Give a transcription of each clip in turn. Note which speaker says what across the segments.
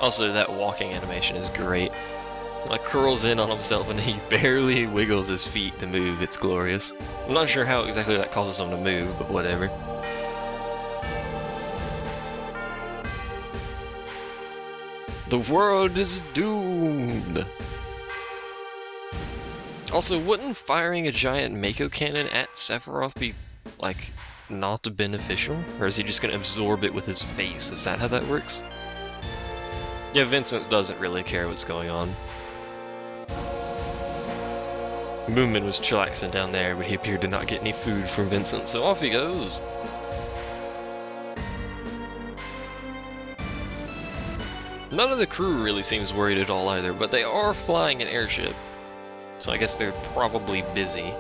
Speaker 1: Also, that walking animation is great. Like, curls in on himself and he barely wiggles his feet to move. It's glorious. I'm not sure how exactly that causes him to move, but whatever. The world is doomed! Also, wouldn't firing a giant Mako cannon at Sephiroth be, like, not beneficial? Or is he just gonna absorb it with his face? Is that how that works? Yeah, Vincent doesn't really care what's going on. Moomin was chillaxing down there, but he appeared to not get any food from Vincent, so off he goes. None of the crew really seems worried at all either, but they are flying an airship. So I guess they're probably busy.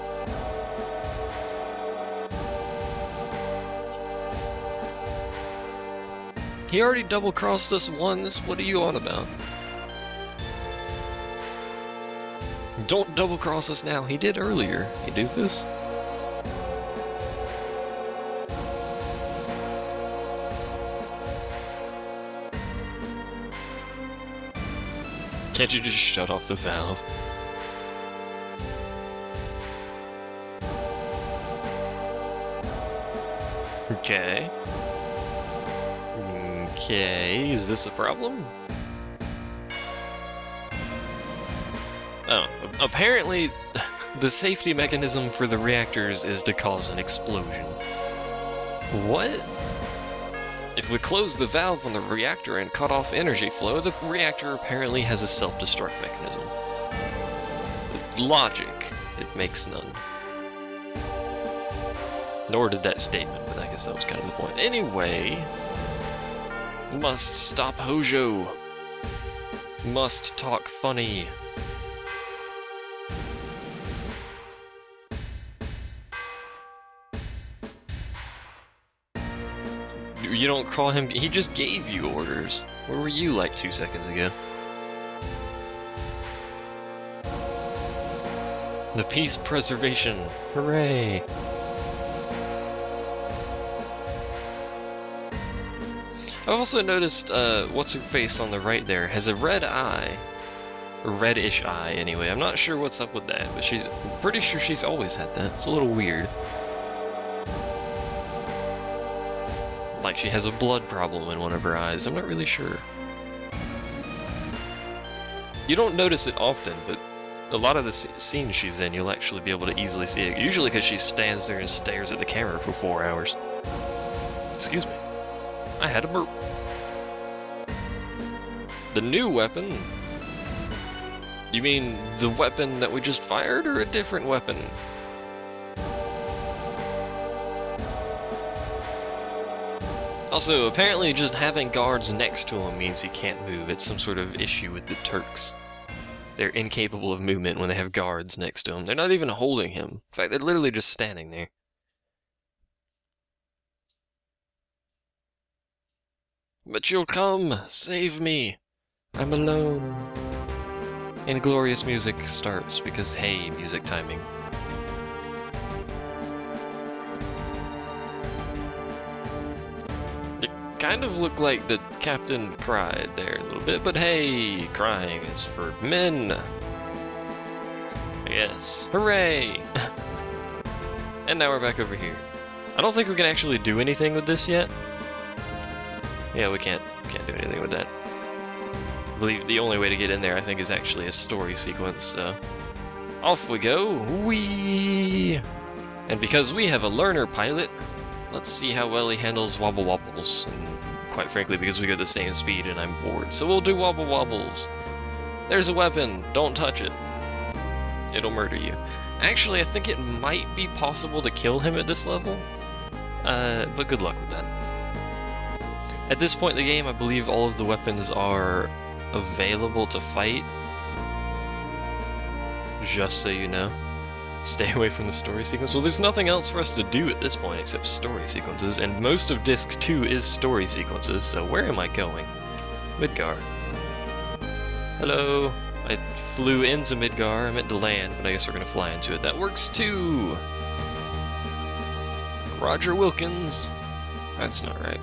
Speaker 1: He already double-crossed us once, what are you on about? Don't double-cross us now, he did earlier, you doofus. Can't you just shut off the valve? Okay. Okay, is this a problem? Oh, apparently the safety mechanism for the reactors is to cause an explosion. What? If we close the valve on the reactor and cut off energy flow, the reactor apparently has a self-destruct mechanism. Logic, it makes none. Nor did that statement, but I guess that was kind of the point. Anyway, must stop Hojo. Must talk funny. You don't call him, he just gave you orders. Where were you like 2 seconds ago? The peace preservation, hooray! I've also noticed, what's-her-face on the right there has a red eye. A reddish eye, anyway. I'm not sure what's up with that, but I'm pretty sure she's always had that. It's a little weird. Like she has a blood problem in one of her eyes, I'm not really sure. You don't notice it often, but a lot of the scenes she's in, you'll actually be able to easily see it. Usually because she stands there and stares at the camera for 4 hours. Excuse me. I had a burp. The new weapon? You mean the weapon that we just fired, or a different weapon? Also, apparently just having guards next to him means he can't move. It's some sort of issue with the Turks. They're incapable of movement when they have guards next to him. They're not even holding him. In fact, they're literally just standing there. But you'll come! Save me! I'm alone. And glorious music starts because, hey, music timing. It kind of looked like the captain cried there a little bit, but hey, crying is for men. Yes. Hooray! And now we're back over here. I don't think we can actually do anything with this yet. Yeah, we can't do anything with that. I believe the only way to get in there, I think, is actually a story sequence, so... Off we go! Whee! And because we have a learner pilot, let's see how well he handles wobble wobbles. And quite frankly, because we go the same speed and I'm bored, so we'll do wobble wobbles. There's a weapon, don't touch it. It'll murder you. Actually, I think it might be possible to kill him at this level, but good luck with that. At this point in the game, I believe all of the weapons are available to fight. Just so you know. Stay away from the story sequence. Well, there's nothing else for us to do at this point except story sequences, and most of Disc 2 is story sequences, so where am I going? Midgar. Hello. I flew into Midgar. I meant to land, but I guess we're gonna fly into it. That works too! Roger Wilkins. That's not right.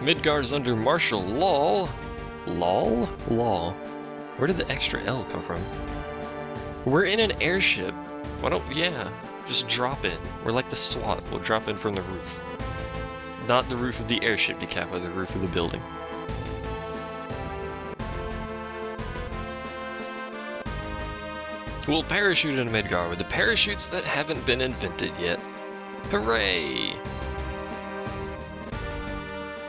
Speaker 1: Midgar is under martial law. Law? Law. Where did the extra L come from? We're in an airship. Why don't... yeah. Just drop in. We're like the SWAT. We'll drop in from the roof. Not the roof of the airship, Decappa, the roof of the building. We'll parachute in Midgar with the parachutes that haven't been invented yet. Hooray!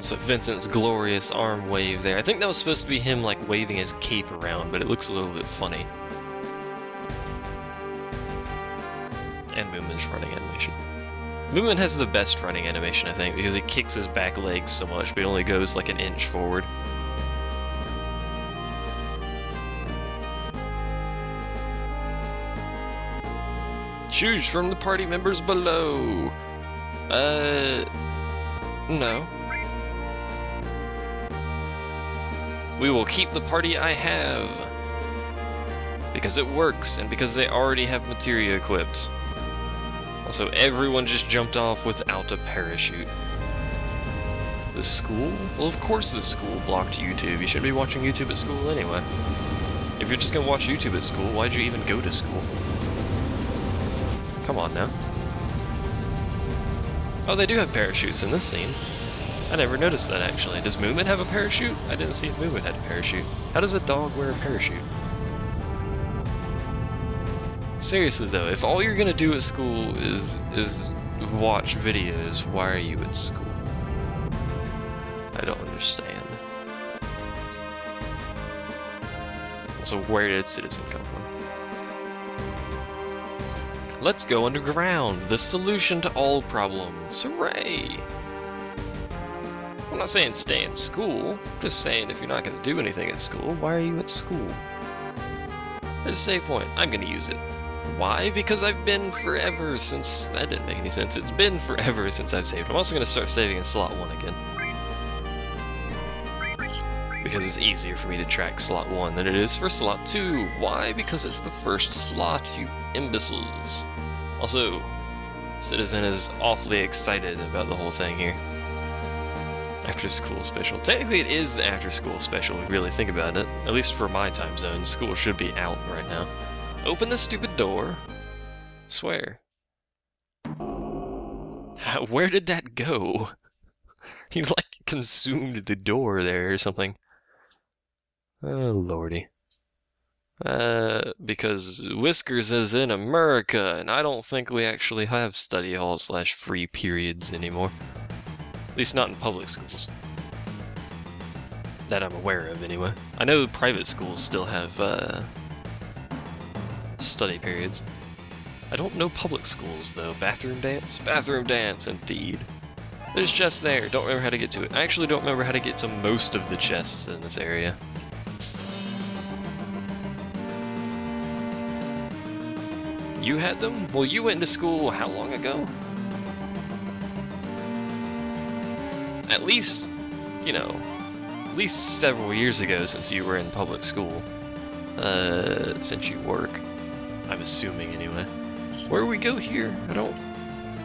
Speaker 1: So Vincent's glorious arm wave there. I think that was supposed to be him like waving his cape around, but it looks a little bit funny. And Moonman's running animation. Moonman has the best running animation, I think, because he kicks his back legs so much, but he only goes like an inch forward. Choose from the party members below. No. We will keep the party I have. Because it works, and because they already have materia equipped. Also, everyone just jumped off without a parachute. The school? Well, of course the school blocked YouTube. You shouldn't be watching YouTube at school anyway. If you're just gonna watch YouTube at school, why'd you even go to school? Come on now. Oh, they do have parachutes in this scene. I never noticed that, actually. Does Moonman have a parachute? I didn't see if Moonman had a parachute. How does a dog wear a parachute? Seriously, though, if all you're gonna do at school is watch videos, why are you at school? I don't understand. So where did Citizen come from? Let's go underground, the solution to all problems. Hooray! I'm not saying stay in school, I'm just saying if you're not going to do anything at school, why are you at school? There's a save point, I'm going to use it. Why? Because I've been forever since... that didn't make any sense. It's been forever since I've saved. I'm also going to start saving in slot 1 again. Because it's easier for me to track slot 1 than it is for slot 2. Why? Because it's the first slot, you imbeciles. Also, Citizen is awfully excited about the whole thing here. After school special. Technically it is the after school special, if you really think about it. At least for my time zone, school should be out right now. Open the stupid door. Swear. Where did that go? He like consumed the door there or something. Oh lordy. Because Whiskers is in America, and I don't think we actually have study hall / free periods anymore. At least not in public schools. That I'm aware of, anyway. I know private schools still have, study periods. I don't know public schools, though. Bathroom dance? Bathroom dance, indeed. There's chests there. Don't remember how to get to it. I actually don't remember how to get to most of the chests in this area. You had them? Well, you went to school how long ago? At least, you know, at least several years ago since you were in public school. Since you work. I'm assuming, anyway. Where do we go here? I don't...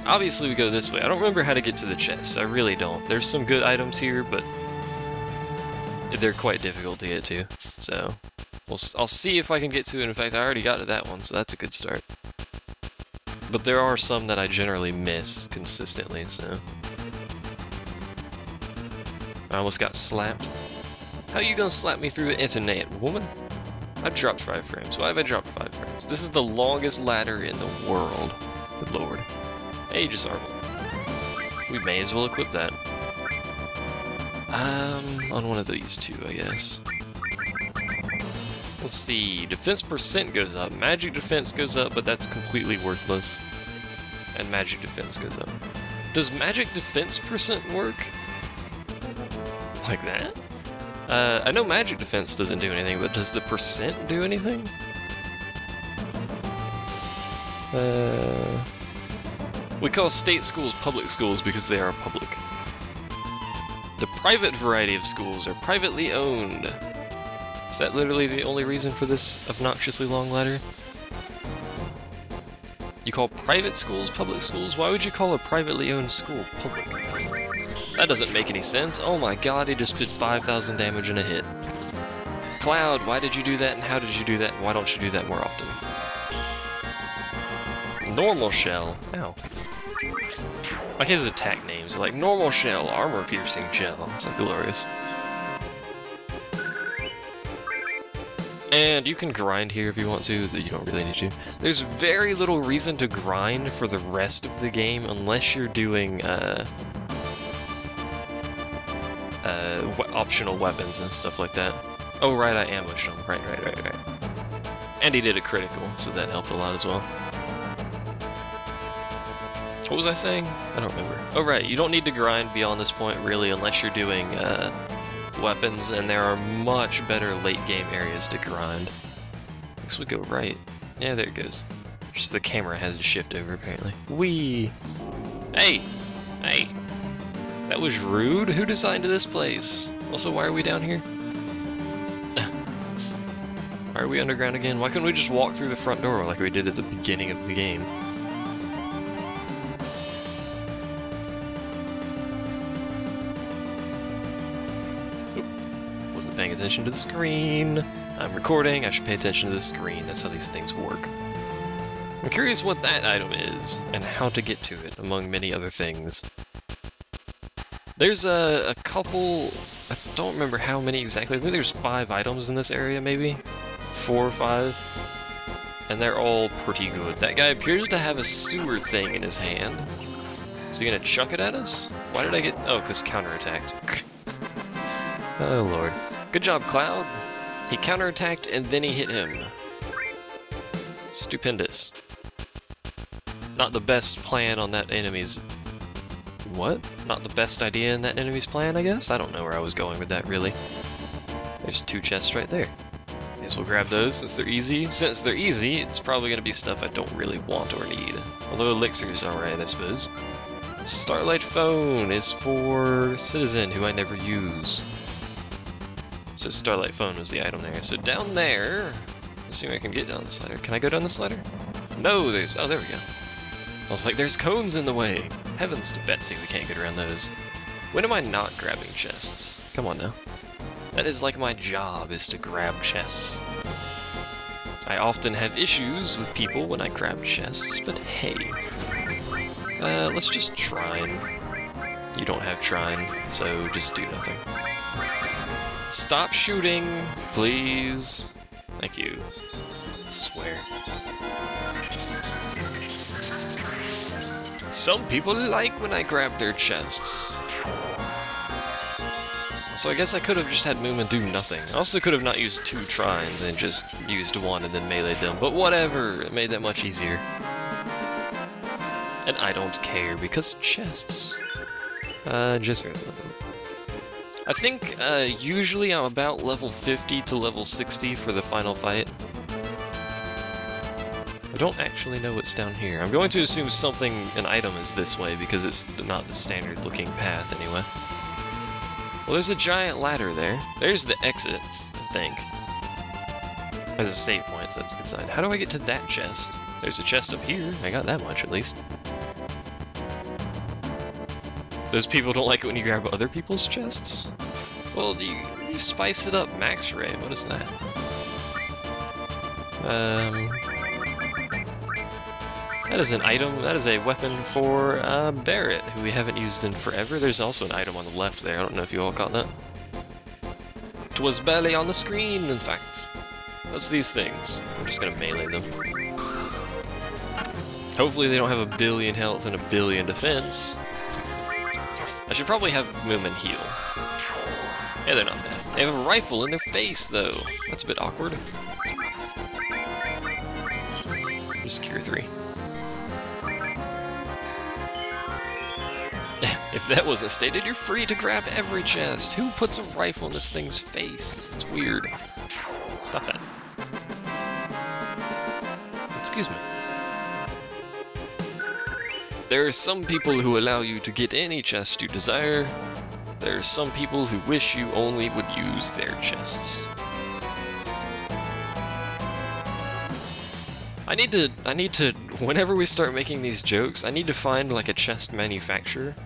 Speaker 1: Obviously we go this way. I don't remember how to get to the chests. I really don't. There's some good items here, but they're quite difficult to get to. So, I'll see if I can get to it. In fact, I already got to that one, so that's a good start. But there are some that I generally miss consistently, so... I almost got slapped. How are you gonna slap me through the internet, woman? I dropped 5 frames. Why have I dropped 5 frames? This is the longest ladder in the world. Good lord. Aegis Armor. We may as well equip that. On one of these two, I guess. Let's see. Defense percent goes up. Magic defense goes up, but that's completely worthless. And magic defense goes up. Does magic defense percent work? Like that? I know magic defense doesn't do anything, but does the percent do anything? We call state schools public schools because they are public. The private variety of schools are privately owned. Is that literally the only reason for this obnoxiously long ladder? You call private schools public schools? Why would you call a privately owned school public? That doesn't make any sense. Oh my god, he just did 5,000 damage in a hit. Cloud, why did you do that and how did you do that? Why don't you do that more often? Normal shell. Ow. Like his attack names are like normal shell, armor piercing shell. It's like glorious. And you can grind here if you want to, but you don't really need to. There's very little reason to grind for the rest of the game unless you're doing optional weapons and stuff like that. Oh right, I ambushed him. Right. And he did a critical, so that helped a lot as well. What was I saying? I don't remember. Oh right, you don't need to grind beyond this point really unless you're doing weapons, and there are much better late game areas to grind. Next we go right. Yeah, there it goes. Just the camera has to shift over apparently. Whee! Hey! Hey! That was rude. Who designed this place? Also, why are we down here? Why are we underground again? Why couldn't we just walk through the front door like we did at the beginning of the game? Oop. Wasn't paying attention to the screen. I'm recording, I should pay attention to the screen. That's how these things work. I'm curious what that item is, and how to get to it, among many other things. There's a couple, I don't remember how many exactly, I think there's 5 items in this area maybe? 4 or 5? And they're all pretty good. That guy appears to have a sewer thing in his hand. Is he gonna chuck it at us? Why did I get, oh, because counterattacked. Oh lord. Good job, Cloud. He counterattacked and then he hit him. Stupendous. Not the best plan on that enemy's... What? Not the best idea in that enemy's plan, I guess? I don't know where I was going with that, really. There's 2 chests right there. Guess we'll grab those since they're easy. Since they're easy, it's probably going to be stuff I don't really want or need. Although Elixir's alright, I suppose. Starlight Phone is for Citizen, who I never use. So Starlight Phone was the item there. So down there... Let's see if I can get down the slider. Can I go down the slider? No, there's... Oh, there we go. I was like, there's cones in the way! Heavens to Betsy, we can't get around those. When am I not grabbing chests? Come on now. That is like my job, is to grab chests. I often have issues with people when I grab chests, but hey. Let's just trine. You don't have trine, so just do nothing. Stop shooting, please. Thank you. I swear. Some people like when I grab their chests. So I guess I could have just had Moomin do nothing. I also could have not used 2 trines and just used 1 and then meleeed them, but whatever, it made that much easier. And I don't care, because chests. Just... I think, usually I'm about level 50 to level 60 for the final fight. I don't actually know what's down here. I'm going to assume something, an item is this way, because it's not the standard looking path anyway. Well, there's a giant ladder there. There's the exit, I think. As a save point, so that's a good sign. How do I get to that chest? There's a chest up here. I got that much, at least. Those people don't like it when you grab other people's chests? Well, you spice it up. Max Ray, what is that? That is an item, that is a weapon for Barrett, who we haven't used in forever. There's also an item on the left there, I don't know if you all caught that. 'Twas barely on the screen, in fact. What's these things? I'm just gonna melee them. Hopefully they don't have a billion health and a billion defense. I should probably have Moomin heal. Yeah, they're not bad. They have a rifle in their face, though. That's a bit awkward. Just cure 3. If that wasn't stated, you're free to grab every chest. Who puts a rifle in this thing's face? It's weird. Stop that. Excuse me. There are some people who allow you to get any chest you desire. There are some people who wish you only would use their chests. I need to, whenever we start making these jokes, I need to find like a chest manufacturer.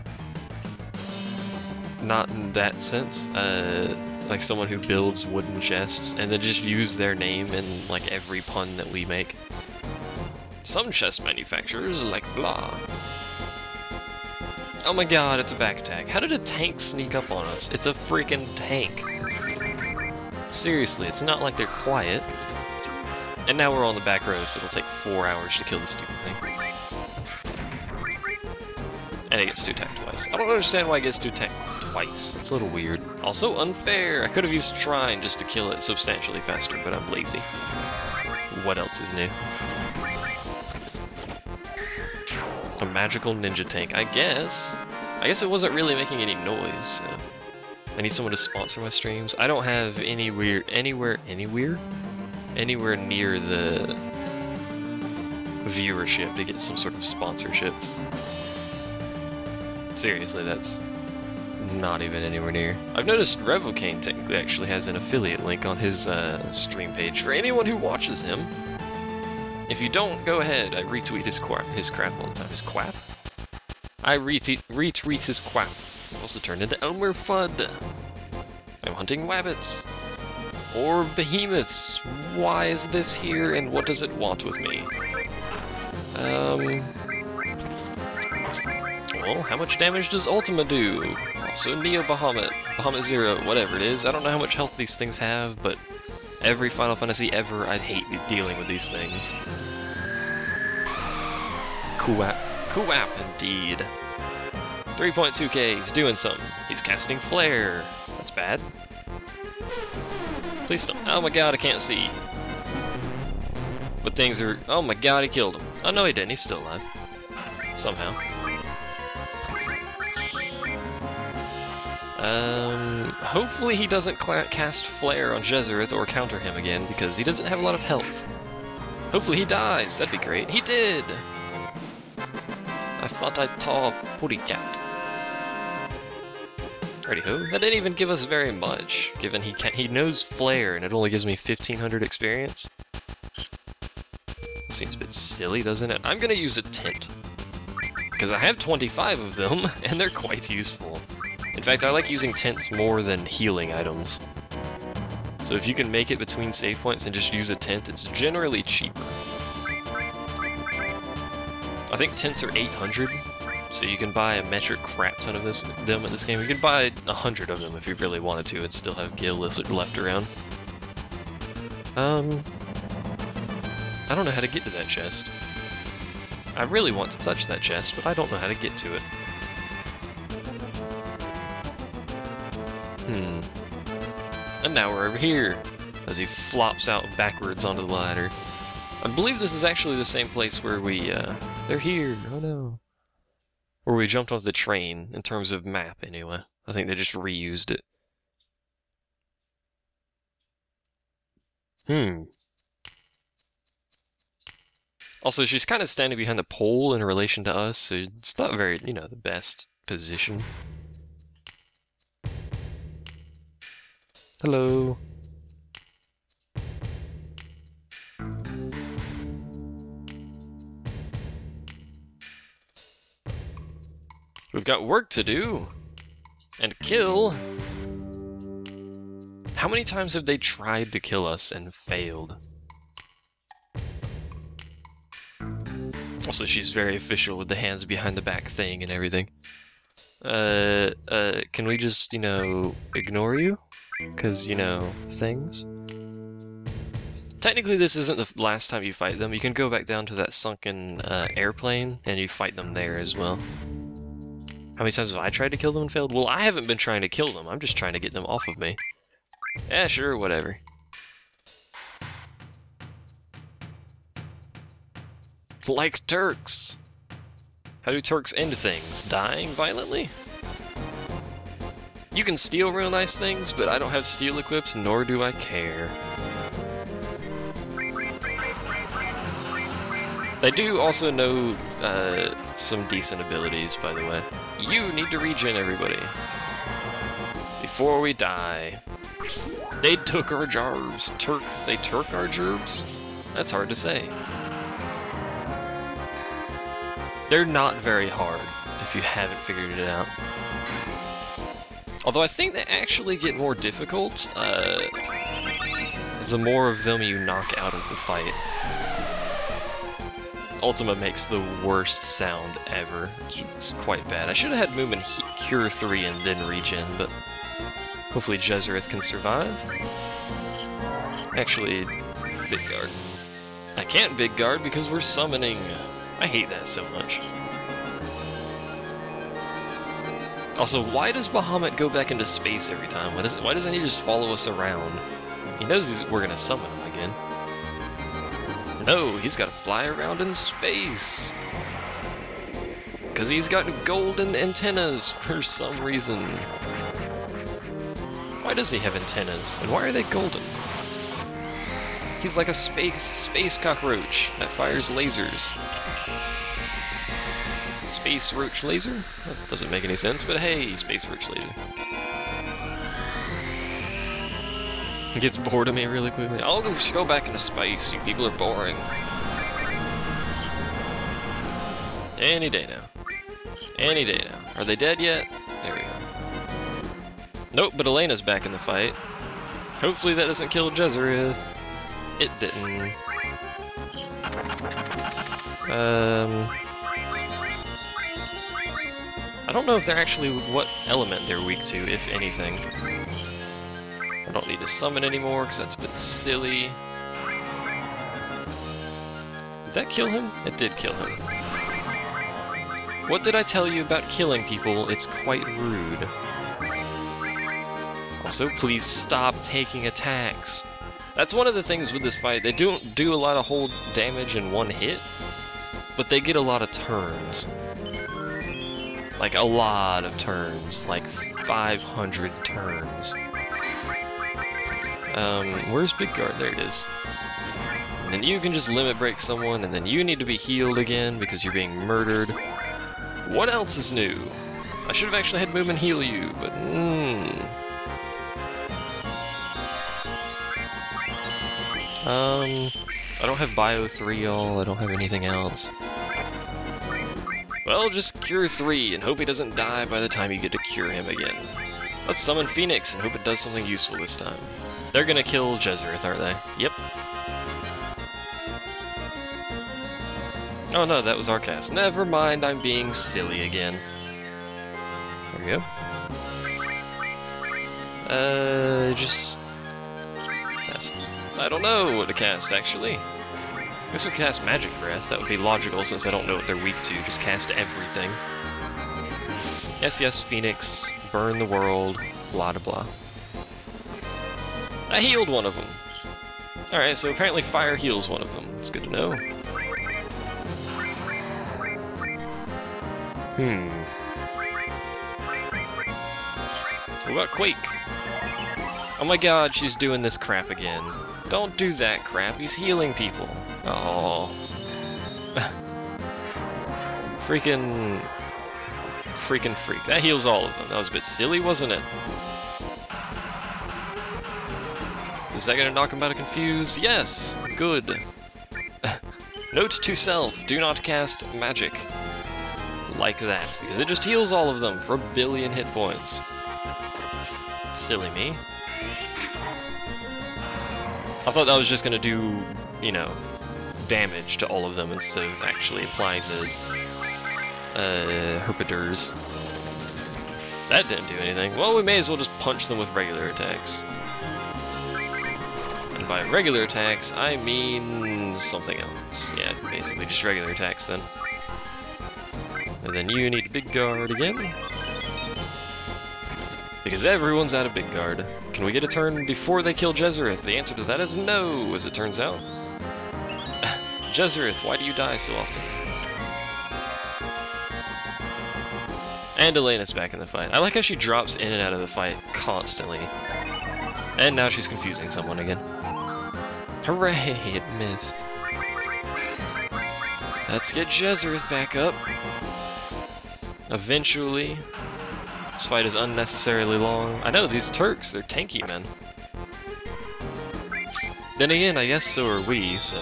Speaker 1: not in that sense. Like someone who builds wooden chests and then just use their name in like every pun that we make. Some chest manufacturers like blah. Oh my god, it's a back attack. How did a tank sneak up on us? It's a freaking tank. Seriously, it's not like they're quiet. And now we're on the back row, so it'll take 4 hours to kill the stupid thing. And it gets 2-tacked twice. I don't understand why it gets 2-tacked twice. It's a little weird. Also unfair. I could have used Shrine just to kill it substantially faster, but I'm lazy. What else is new? A magical ninja tank, I guess. I guess it wasn't really making any noise, so I need someone to sponsor my streams. I don't have anywhere near the viewership to get some sort of sponsorship. Seriously, that's not even anywhere near. I've noticed Revocane technically actually has an affiliate link on his stream page for anyone who watches him. If you don't, go ahead. I retweet his crap all the time. His quap? I retweet his quap. Also turned into Elmer Fudd. I'm hunting wabbits. Or behemoths. Why is this here and what does it want with me? Well, how much damage does Ultima do? Also Neo Bahamut, Bahamut Zero, whatever it is. I don't know how much health these things have, but every Final Fantasy ever, I'd hate dealing with these things. Kuwap. Kuwap, indeed. 3.2k, he's doing something. He's casting Flare. That's bad. Please don't. Oh my god, I can't see. But things are... Oh my god, he killed him. Oh no, he didn't. He's still alive. Somehow. Hopefully he doesn't cast Flare on Jezereth or counter him again, because he doesn't have a lot of health. Hopefully he dies. That'd be great. He did! I thought I saw a putty cat. Righty-ho. That didn't even give us very much, given he knows Flare and it only gives me 1500 experience. Seems a bit silly, doesn't it? I'm gonna use a tent. Because I have 25 of them, and they're quite useful. In fact, I like using tents more than healing items. So if you can make it between save points and just use a tent, it's generally cheaper. I think tents are 800, so you can buy a metric crap ton of them at this game. You could buy 100 of them if you really wanted to and still have gil left around. I don't know how to get to that chest. I really want to touch that chest, but I don't know how to get to it. And now we're over here, as he flops out backwards onto the ladder. I believe this is actually the same place where we, they're here, oh no. Where we jumped off the train, in terms of map, anyway. I think they just reused it. Also, she's kind of standing behind the pole in relation to us, so it's not very, you know, the best position. Hello. We've got work to do. And kill. How many times have they tried to kill us and failed? Also, she's very official with the hands behind the back thing and everything. Can we just, you know, ignore you? Because, you know, things. Technically, this isn't the last time you fight them. You can go back down to that sunken airplane, and you fight them there as well. How many times have I tried to kill them and failed? Well, I haven't been trying to kill them. I'm just trying to get them off of me. Yeah, sure, whatever. Like Turks. How do Turks end things? Dying violently? You can steal real nice things, but I don't have steel equipped, nor do I care. They do also know some decent abilities, by the way. You need to regen everybody. Before we die. They took our jarbs. They took our gerbs? That's hard to say. They're not very hard, if you haven't figured it out. Although I think they actually get more difficult the more of them you knock out of the fight. Ultima makes the worst sound ever. It's quite bad. I should have had Moomin Cure 3 and then regen, but hopefully Jezereth can survive. Actually, Big Guard. I can't Big Guard because we're summoning. I hate that so much. Also, why does Bahamut go back into space every time? Why doesn't he just follow us around? He knows we're gonna summon him again. No, he's gotta fly around in space. Because he's got golden antennas for some reason. Why does he have antennas? And why are they golden? He's like a space cockroach that fires lasers. Space roach laser? That doesn't make any sense, but hey, space roach laser. He gets bored of me really quickly. I'll just go back into space. You people are boring. Any day now. Any day now. Are they dead yet? There we go. Nope, but Elena's back in the fight. Hopefully that doesn't kill Jezereth. It didn't. I don't know if they're actually what element they're weak to, if anything. I don't need to summon anymore because that's a bit silly. Did that kill him? It did kill him. What did I tell you about killing people? It's quite rude. Also, please stop taking attacks. That's one of the things with this fight. They don't do a lot of whole damage in one hit, but they get a lot of turns. Like, a lot of turns. Like, 500 turns. Where's Big Guard? There it is. And then you can just limit break someone, and then you need to be healed again because you're being murdered. What else is new? I should have actually had Moomin heal you, but I don't have Bio 3, y'all. I don't have anything else. Well, just Cure 3 and hope he doesn't die by the time you get to cure him again. Let's summon Phoenix and hope it does something useful this time. They're gonna kill Jezereth, aren't they? Yep. Oh no, that was our cast. Never mind, I'm being silly again. There we go. Just cast. I don't know what to cast, actually. I guess we could cast Magic Breath. That would be logical since I don't know what they're weak to. Just cast everything. Yes, yes, Phoenix. Burn the world. Blah, blah, blah. I healed one of them. Alright, so apparently fire heals one of them. It's good to know. What about Quake? Oh my god, she's doing this crap again. Don't do that crap, he's healing people. Oh. Freaking freak. That heals all of them. That was a bit silly, wasn't it? Is that gonna knock him out of confuse? Yes! Good. Note to self, do not cast magic like that, because it just heals all of them for 1 billion hit points. Silly me. I thought that was just gonna do, you know, damage to all of them instead of actually applying the herpeters. That didn't do anything. Well, we may as well just punch them with regular attacks. And by regular attacks, I mean something else. Yeah, basically just regular attacks then. And then you need Big Guard again. Because everyone's out of Big Guard. Can we get a turn before they kill Jezereth? The answer to that is no, as it turns out. Jezereth, why do you die so often? And Elena's back in the fight. I like how she drops in and out of the fight constantly. And now she's confusing someone again. Hooray, it missed. Let's get Jezereth back up. Eventually. This fight is unnecessarily long. I know, these Turks, they're tanky, man. Then again, I guess so are we, so...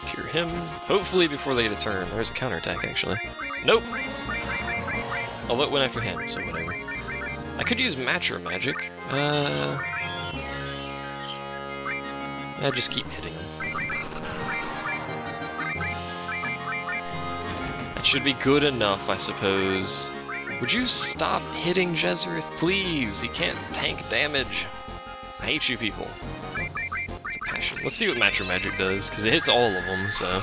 Speaker 1: Cure him. Hopefully before they get a turn. There's a counterattack, actually. Nope! Although it went after him, so whatever. I could use Matcher Magic. I just keep hitting him. That should be good enough, I suppose. Would you stop hitting Jezrith, please? He can't tank damage. I hate you people. It's a passion. Let's see what Matcher Magic does, because it hits all of them, so...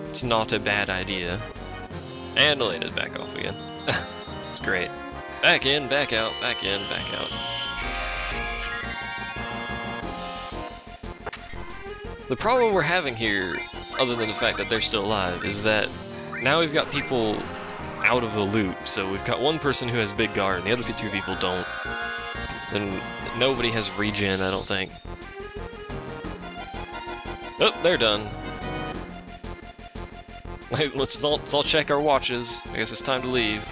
Speaker 1: It's not a bad idea. And Elena's back off again. It's great. Back in, back out, back in, back out. The problem we're having here, other than the fact that they're still alive, is that now we've got people out of the loop. So we've got one person who has Midgar, and the other two people don't. And nobody has regen, I don't think. Oh, they're done. Let's all check our watches. I guess it's time to leave.